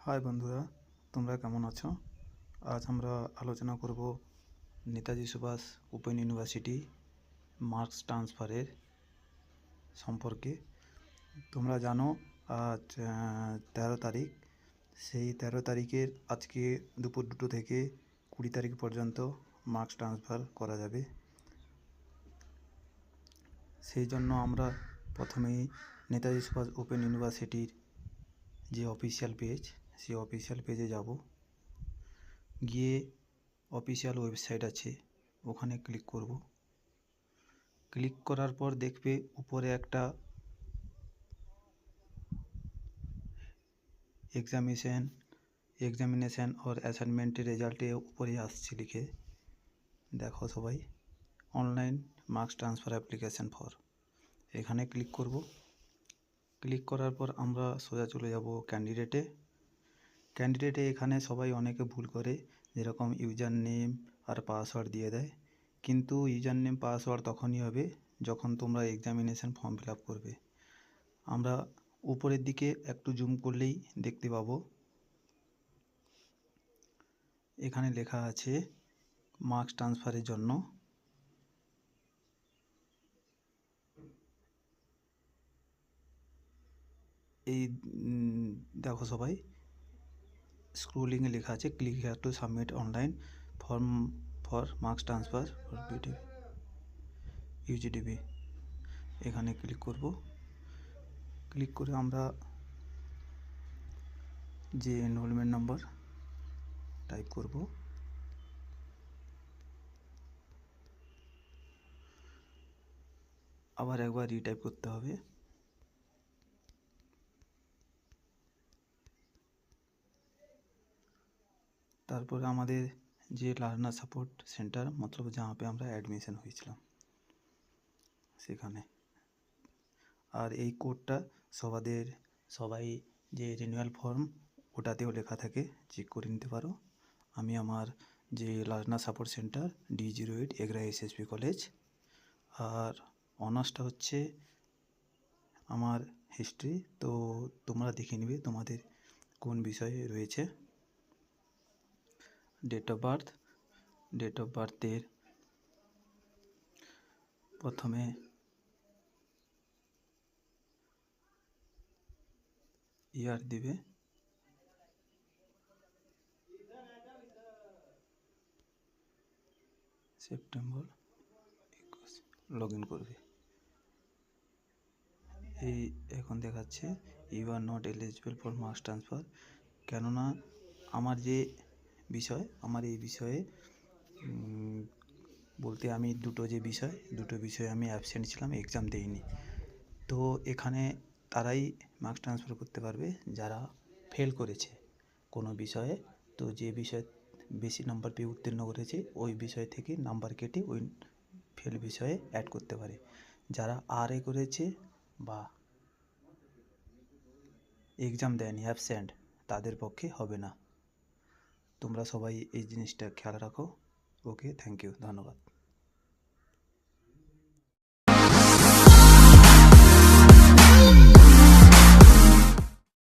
High বন্ধুরা, তোমরা কেমন আছো? আজ আমরা আলোচনা করব Netaji Subhas open university marks ট্রান্সফারের সম্পর্কে। তোমরা জানো আজ 13 তারিখ। সেই 13 তারিখের আজকে দুপুর 2টো থেকে 20 তারিখ পর্যন্ত মার্কস ট্রান্সফার করা যাবে। সেই জন্য আমরা প্রথমেই নেতাজি সুভাষ ওপেন ইউনিভার্সিটির যে অফিসিয়াল পেজ, সেই অফিসিয়াল পেজে যাব। গিয়ে অফিসিয়াল ওয়েবসাইট আছে, ওখানে ক্লিক করব। ক্লিক করার পর দেখবে উপরে একটা এক্সামিনেশন और অ্যাসাইনমেন্টের রেজাল্টে উপরে আসছে লিখে, দেখো সবাই, online marks transfer application for. এখানে ক্লিক করব। ক্লিক করার পর আমরা সোজা চলে যাব ক্যান্ডিডেটে এখানে সবাই অনেকে ভুল করে, যেরকম ইউজার নেম আর পাসওয়ার্ড দিয়ে দেয়। কিন্তু ইউজার নেম পাসওয়ার্ড তখনই হবে যখন তোমরা এক্সামিনেশন ফর্ম ফিল আপ করবে। আমরা উপরের দিকে একটু জুম করলেই দেখতে পাবো এখানে লেখা আছে মার্কস ট্রান্সফারের জন্য। এই দেখো সবাই, স্ক্রোলিংয়ে লেখা আছে click here to submit online form for marks transfer for UGDB. এখানে ক্লিক করব। ক্লিক করে আমরা যে এনরোলমেন্ট নাম্বার টাইপ করব। আবার একবার রিটাইপ করতে হবে। তারপরে আমাদের যে লার্নার সাপোর্ট সেন্টার, মতলব जहाँ पे আমরা অ্যাডমিশন হয়েছিলাম সেখানে। আর এই কোডটা সবাই যে রিনিউয়াল ফর্ম ওটাতেও লেখা থাকে, চেক করে নিতে পারো। আমি আমার যে learner support centre D08 Egra SSP college, আর অনার্সটা হচ্ছে আমার হিস্ট্রি। তো তোমরা দেখে নিবে তোমাদের কোন বিষয়ে রয়েছে। ডেট অফ বার্থের প্রথমে ইয়ার দিবে, সেপ্টেম্বর 21, লগ ইন করবে। এই এখন দেখাচ্ছে you are not eligible for marks transfer, কেননা আমার এই বিষয়ে বলতে আমি দুটো বিষয়ে আমি অ্যাবসেন্ট ছিলাম, এক্সাম দিইনি। তো এখানে তারাই মার্কস ট্রান্সফার করতে পারবে যারা ফেল করেছে কোনো বিষয়ে। তো যে বিষয়ে বেশি নাম্বার পেয়ে উত্তীর্ণ করেছে ওই বিষয় থেকে নাম্বার কেটে ওই ফেল বিষয়ে অ্যাড করতে পারে। যারা RA করেছে বা এক্সাম দেয়নি, অ্যাবসেন্ট, তাদের পক্ষে হবে না। তোমরা সবাই এই জিনিসটা খেয়াল রাখো। ওকে, থ্যাংক ইউ, ধন্যবাদ।